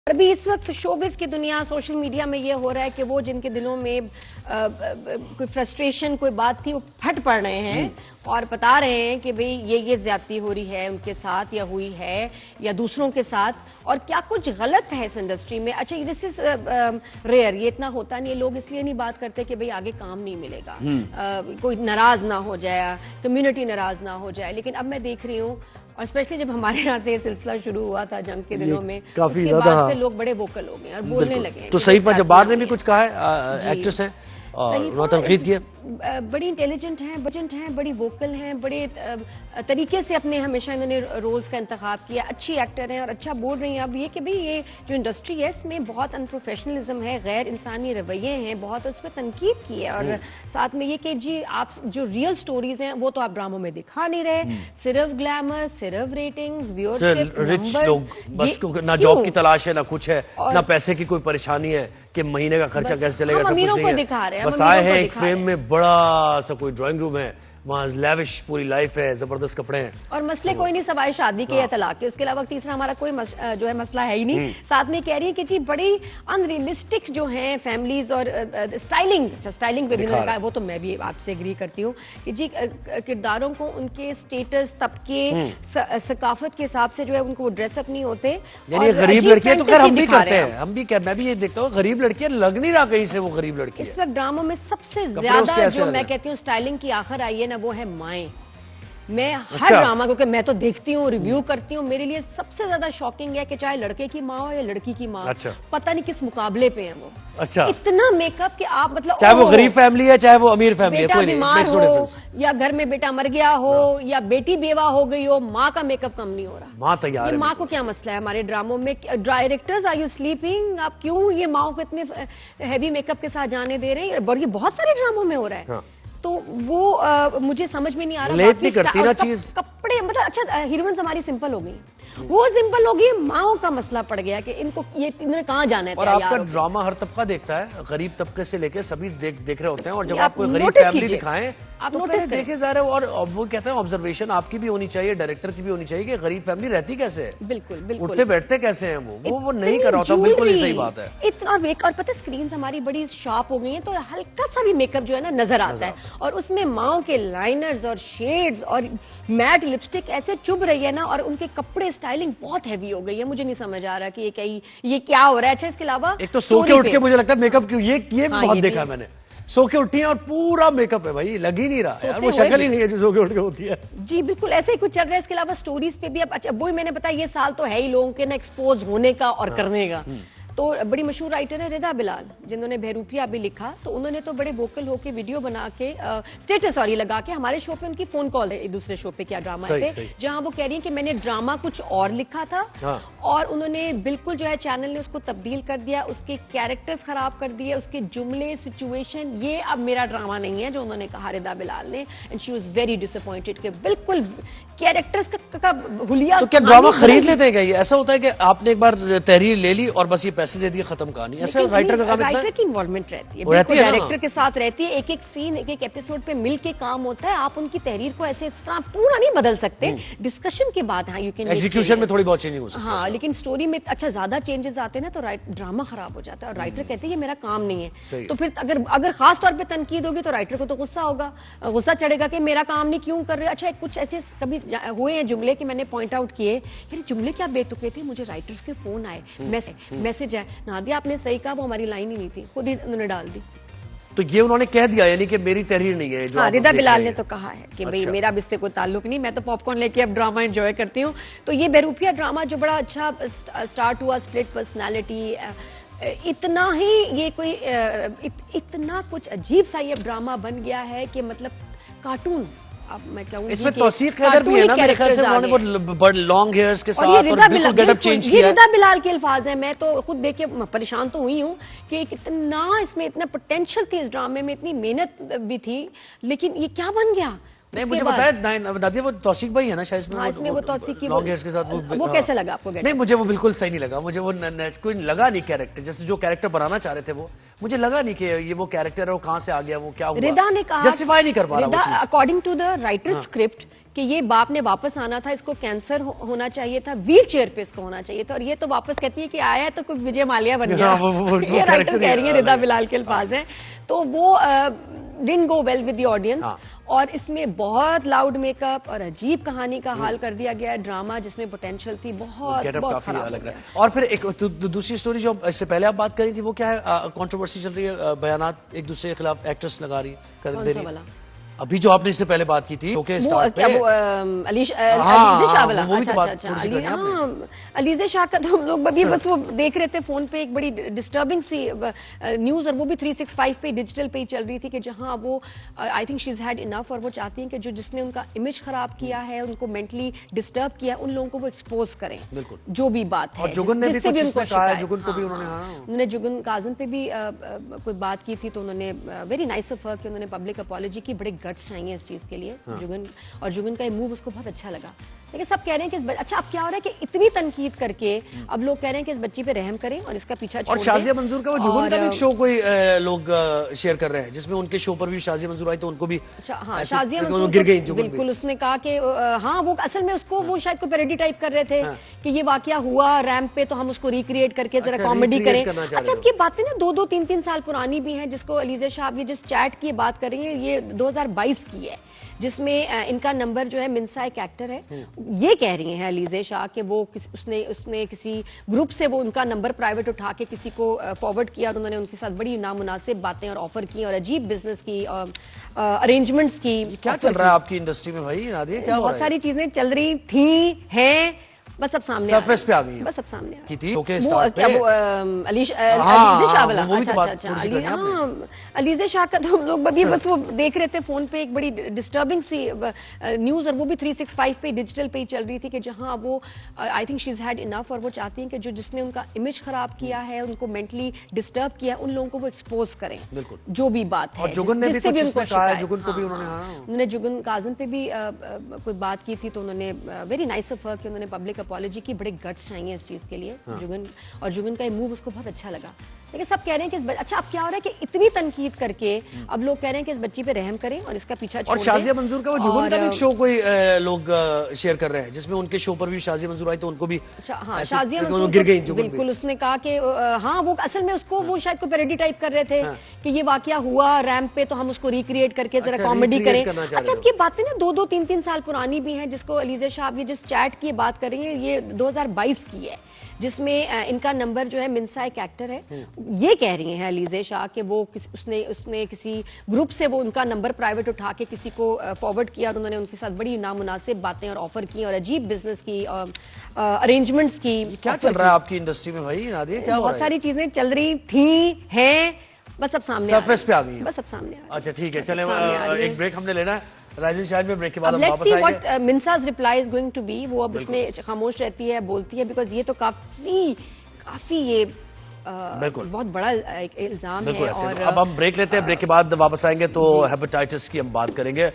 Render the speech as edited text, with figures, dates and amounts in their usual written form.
अभी इस वक्त शोबिस की दुनिया सोशल मीडिया में ये हो रहा है कि वो जिनके दिलों में कोई फ्रस्ट्रेशन कोई बात थी वो फट पड़ रहे हैं और बता रहे हैं कि भाई ये ज्यादती हो रही है उनके साथ या हुई है या दूसरों के साथ और क्या कुछ गलत है इस इंडस्ट्री में। अच्छा दिस इज रेयर, ये इतना होता नहीं है। लोग इसलिए नहीं बात करते कि भाई आगे काम नहीं मिलेगा, कोई नाराज ना हो जाए, कम्युनिटी नाराज ना हो जाए। लेकिन अब मैं देख रही हूँ और स्पेशली जब हमारे यहाँ से ये सिलसिला शुरू हुआ था जंग के दिनों में, काफी उसके बाद से लोग बड़े वोकल हो गए और बोलने लगे। तो सईफा जब्बार ने भी कुछ कहा है, एक्ट्रेस है और तनकीद की है। बड़ी इंटेलिजेंट हैं, बड़ी वोकल हैं, बड़े तरीके से अपने हमेशा इन्होंने रोल्स का इंतखाब किया। अच्छी एक्टर हैं और अच्छा बोल रही हैं। अब ये कि भाई ये जो इंडस्ट्री है इसमें बहुत अनप्रोफेशनलिज्म है, गैर इंसानी रवैये हैं, बहुत उस पर तनकीद की है। और साथ में ये कि जी आप जो रियल स्टोरीज हैं वो तो आप ड्रामों में दिखा नहीं रहे, सिर्फ ग्लैमर, सिर्फ रेटिंग्स, व्यूअरशिप, रिच लोग बस ना जॉब की तलाश है, ना कुछ है, ना पैसे की कोई परेशानी है कि महीने का खर्चा कैसे चलेगा, सब कुछ नहीं है। बस आए हैं एक फ्रेम में, बड़ा सा कोई ड्राइंग रूम है, वहाँ लैविश पूरी लाइफ है, जबरदस्त कपड़े हैं और मसले कोई नहीं सवाए शादी के या तलाक के। उसके अलावा तीसरा हमारा कोई जो है मसला है ही नहीं। साथ में कह रही है कि जी बड़ी अनरियलिस्टिक जो हैं फैमिलीज और स्टाइलिंग पे भी कहा, वो तो मैं भी आपसे एग्री करती हूँ कि जी किरदारों को उनके स्टेटस, तबके, सकाफत के हिसाब से जो है उनको ड्रेसअप नहीं होते। यानी गरीब लड़कियां तो खैर हम भी करते हैं, मैं भी ये देखता हूँ, गरीब लड़कियां लग नहीं रहा कहीं से वो गरीब लड़की। इस वक्त ड्रामों में सबसे ज्यादा जो मैं कहती हूँ स्टाइलिंग की आखिर आई है वो है माएँ। मैं हर ड्रामा क्योंकि मैं तो देखती हूँ, रिव्यू करती हूँ, मेरे लिए सबसे ज्यादा शॉकिंग है कि चाहे लड़के की माँ हो या लड़की की माँ, पता नहीं किस मुकाबले पे है वो। इतना मेकअप कि आप मतलब चाहे वो गरीब फैमिली है चाहे वो अमीर फैमिली है, कोई बीमार हो या घर में बेटा मर गया हो या बेटी बेवा हो गई हो, माँ का मेकअप कम नहीं हो रहा। माँ तैयार है। माँ को क्या मसला है हमारे ड्रामों में? Directors are you sleeping? आप क्यों ये माँ को इतने हैवी मेकअप के साथ जाने दे रहे हैं? ये बहुत सारे ड्रामों में हो रहा है। तो वो मुझे समझ में नहीं आ रहा। लेट नहीं करती ना चीज। कपड़े मतलब अच्छा हीरोइंस हमारी सिंपल हो गई, वो सिंपल हो गई, माओ का मसला पड़ गया कि इनको ये इन्होंने कहाँ जाना है। और आपका ड्रामा हर तबका देखता है, गरीब तबके से लेके सभी देख रहे होते हैं। और जब आप कोई गरीब फैमिली दिखाएं आप तो नोटिस देखे जा रहे हो। और वो कहते हैं ऑब्जर्वेशन आपकी भी होनी चाहिए, डायरेक्टर की भी होनी चाहिए कि गरीब फैमिली रहती कैसे है, बिल्कुल उठते बैठते कैसे हैं वो नहीं कर रहा होता। बिल्कुल ही सही बात है। इतना और पता है स्क्रीन हमारी बड़ी शार्प हो गई है तो हल्का सा भी मेकअप जो है ना नजर आता है और उसमें माओ के लाइनर्स और शेड्स और मैट लिपस्टिक ऐसे चुभ रही है ना और उनके कपड़े स्टाइलिंग बहुत हैवी हो गई है। मुझे नहीं समझ आ रहा कि ये क्या हो रहा है। अच्छा इसके अलावा एक तो सो के उठ के मुझे लगता है मेकअप क्यों, ये बहुत देखा है मैंने। सो के उठी है और पूरा मेकअप है भाई, लग ही नहीं रहा यार, वो शक्ल ही नहीं है जो सो के उठ के होती है। जी बिल्कुल ऐसे ही कुछ चल रहा है। इसके अलावा स्टोरीज पे भी अब अच्छा वही मैंने बताया, ये साल तो है ही लोगों के ना एक्सपोज होने का और करने का। तो बड़ी मशहूर राइटर है रिदा बिलाल जिन्होंने बहरूपिया भी लिखा, तो उन्होंने तो बड़े वोकल होके वीडियो बना के स्टेटस लगा के हमारे शो पे उनकी फोन कॉल है दूसरे शो पे क्या ड्रामा पे, जहां वो कह रही है कि मैंने ड्रामा कुछ और लिखा था और उन्होंने बिल्कुल जो है चैनल ने उसको तब्दील कर दिया, उसके कैरेक्टर्स खराब कर दिए, उसके जुमले सिचुएशन, ये अब मेरा ड्रामा नहीं है जो उन्होंने कहा रिदा बिलाल ने। And she was very disappointed कि बिल्कुल कैरेक्टर्स का हुलिया। तो क्या ड्रामा खरीद लेते हैं क्या? ये ऐसा होता है कि आपने एक बार तहरीर ले ली और बस ये पैसे दे दिए, खत्म कहानी? ऐसा राइटर का काम है? राइटर की इन्वॉल्वमेंट रहती है, डायरेक्टर के साथ रहती है, एक एक सीन एक एक एपिसोड पे मिल के काम होता है। आप उनकी तहरीर को ऐसे इस तरह पूरा नहीं बदल सकते, डिस्कशन के बाद हाँ यू कैन एग्जीक्यूशन में थोड़ी बहुत चेंज हो सकती है। हाँ लेकिन स्टोरी में अच्छा ज्यादा चेंजेस आते हैं ना तो ड्रामा खराब हो जाता है और राइटर कहते हैं ये मेरा काम नहीं है। तो फिर अगर खास तौर पे तनकीद होगी तो राइटर को तो गुस्सा होगा, गुस्सा चढ़ेगा कि मेरा काम नहीं क्यों कर रहे। अच्छा कुछ ऐसे कभी हुए हैं जुमले कि मैंने पॉइंट आउट किए, यार जुमले क्या बेतुके थे, मुझे राइटर्स के फोन आए, मैसेज आए, नादिया आपने सही कहा वो हमारी लाइन ही नहीं थी, खुद ही उन्होंने डाल दी। तो ये उन्होंने कह दिया यानी कि मेरी तहरीर नहीं है जो। हाँ रिदा बिलाल ने तो कहा है कि भाई मेरा अब इससे कोई ताल्लुक नहीं, मैं तो पॉपकॉर्न लेके अब ड्रामा एंजॉय करती हूँ। तो ये बहरूपिया ड्रामा जो बड़ा अच्छा स्टार्ट हुआ, स्प्लिट पर्सनालिटी, इतना ही ये कोई इतना कुछ अजीब सा ये ड्रामा बन गया है कि मतलब कार्टून। अब मैं कहूंगी इसमें तौसीफ हैदर भी है ना मेरे ख्याल से, उन्होंने वो लॉन्ग हेयर्स के साथ और बिल्कुल गेटअप चेंज किया। ये रिदा बिलाल के अल्फाज हैं, मैं तो खुद देख के परेशान तो हुई हूँ कि कितना इसमें इतना पोटेंशियल थी, इस ड्रामे में इतनी मेहनत भी थी, लेकिन ये क्या बन गया। नहीं मुझे बताया नादिया वो तौसीक भाई है ना शायद इसमें वो तौसीक की लॉन्ग हेयर्स के साथ वो कैसे लगा आपको? नहीं मुझे वो बिल्कुल सही नहीं लगा, मुझे वो कोई लगा नहीं कैरेक्टर, जैसे जो कैरेक्टर बनाना चाह रहे थे वो मुझे लगा नहीं कि ये वो कैरेक्टर है, वो कहां से आ गया, वो क्या हुआ। रिदा ने कहा जस्टिफाई नहीं कर पा रहा वो चीज। According to the writer script कि ये बाप ने वापस आना था, इसको कैंसर होना चाहिए था, व्हील चेयर पे इसको होना चाहिए था, और ये तो वापस कहती है कि आया है तो कोई विजय माल्या बन गया। ये राइटर कह रही है, रिदा बिलाल के अल्फाज हैं। तो वो didn't go well with the audience, और इसमें बहुत लाउड मेकअप और अजीब कहानी का हाल कर दिया गया है, ड्रामा जिसमें पोटेंशियल थी बहुत खराब हो गया। और फिर एक दूसरी स्टोरी जो इससे पहले आप बात करी थी, वो क्या है, कंट्रोवर्सी चल रही है, बयानात एक दूसरे के खिलाफ एक्ट्रेस लगा रही है, अभी जो आपने इससे पहले बात की थी, ओके स्टार्ट पे अलीज़े शाह वाला। अलीज़े शाह का तो हम लोग अभी बस वो देख रहे थे फोन पे, एक बड़ी डिस्टर्बिंग सी न्यूज, और वो भी 365 पे डिजिटल पे ही चल रही थी कि जहां वो I think she is had enough, और वो चाहती हैं कि जो जिसने उनका इमेज खराब किया है, उनको मेंटली डिस्टर्ब किया, उन लोगों को वो एक्सपोज करें, जो भी बात है। जुगन ने भी कुछ इसमें कहा है, जुगन को भी उन्होंने जुगन काजन पे भी कोई बात की थी, तो उन्होंने वेरी नाइस ऑफ हर कि उन्होंने पब्लिक अपॉलॉजी की, बड़े गट्स चाहिए इस चीज के लिए। जुगन का ये मूव उसको बहुत अच्छा लगा। लेकिन सब कह रहे हैं कि अच्छा, अब क्या हो रहा है कि इतनी तनकीद करके अब लोग कह रहे हैं कि इस बच्ची पे रहम करें और इसका पीछा छोड़ दें। और शाजिया मंजूर का वो जुगन का भी शो कोई लोग शेयर कर रहे हैं, जिसमें उनके शो पर भी शाजिया मंजूर आई, तो उनको भी शाजिया मंजूर गिर गई। बिल्कुल, उसने कहा कि हाँ, वो असल में उसको वो शायद कोई पैरोडी टाइप कर रहे थे कि ये वाकया हुआ रैंप पे, तो हम उसको रिक्रिएट करके जरा कॉमेडी करें। अच्छा, अब ये बातें ना 2-3 साल पुरानी भी हैं, जिसको अलीज़े शाह, ये जिस चैट की बात कर रही है, ये 2022 की है, जिसमें इनका नंबर जो है, मिन्सा एक एक्टर है, ये कह रही हैं अलीज़े शाह कि वो उसने किसी ग्रुप से वो उनका नंबर प्राइवेट उठा के किसी को फॉरवर्ड किया, और उन्होंने उनके साथ बड़ी नामुनासिब बातें और ऑफर की, और अजीब बिजनेस की, अरेंजमेंट्स की। क्या चल रहा है आपकी इंडस्ट्री में भाई नादिया? क्या बहुत सारी चीजें चल रही थी, हैं, बस अब सामने सरफेस पे आ गई, बस अब सामने की थी। ओके स्टार्ट पे अलीज़े शाह वाला। अलीज़े शाह का तो हम लोग अभी बस वो देख रहे थे फोन पे, एक बड़ी डिस्टर्बिंग सी न्यूज, और वो भी 365 पे डिजिटल पे ही चल रही थी कि जहां वो I think she is had enough, और वो चाहती हैं कि जो जिसने उनका इमेज खराब किया है, उनको मेंटली डिस्टर्ब किया, उन लोगों को वो एक्सपोज करें, जो भी बात है। और जुगन ने भी कुछ इसमें कहा है, जुगन को भी उन्होंने जुगन काजन पे भी कोई बात की थी, तो उन्होंने वेरी नाइस ऑफ हर कि उन्होंने पब्लिक अपॉलॉजी की, बड़े गट्स चाहिए इस चीज के लिए। जुगन का ये मूव उसको बहुत अच्छा लगा। लेकिन सब कह रहे हैं कि अच्छा, अब क्या हो रहा है कि इतनी तनकीद करके अब लोग कह रहे हैं कि इस बच्ची पे रहम करें और इसका पीछा छोड़ दें। और शाजिया मंजूर का वो जुगन का भी शो कोई लोग शेयर कर रहे हैं, जिसमें उनके शो पर भी शाजिया मंजूर आई, तो उनको भी शाजिया मंजूर गिर गई। बिल्कुल, उसने कहा कि हाँ, वो असल में उसको वो शायद कोई पैरोडी टाइप कर रहे थे कि ये वाकया हुआ रैंप पे, तो हम उसको रिक्रिएट करके जरा कॉमेडी करें। अच्छा, अब ये बातें ना 2-3 साल पुरानी भी हैं, जिसको अलीज़े शाह, ये जिस चैट की बात कर रही है, ये 2022 की है, जिसमें इनका नंबर जो है, मिन्सा एक एक्टर है, ये कह रही हैं अलीज़े शाह कि वो उसने किसी ग्रुप से वो उनका नंबर प्राइवेट उठा के किसी को फॉरवर्ड किया, और उन्होंने उनके साथ बड़ी नामुनासिब बातें और ऑफर की, और अजीब बिजनेस की, अरेंजमेंट्स की। क्या चल रहा है आपकी इंडस्ट्री में भाई नादिया? क्या बहुत सारी चीजें चल रही थी, हैं, बस अब सामने सरफेस पे आ गई, बस अब सामने। अच्छा ठीक है, चले एक ब्रेक हमने लेना है राजन, शायद में ब्रेक के बाद हम वापस आएंगे। लेट्स सी व्हाट मिन्सा's reply is going to be. वो अब इसमें खामोश रहती है, बोलती है, बिकॉज ये तो काफी ये बहुत बड़ा एक इल्जाम है। और अब हम ब्रेक लेते हैं, ब्रेक के बाद वापस आएंगे तो हेपेटाइटिस की हम बात करेंगे।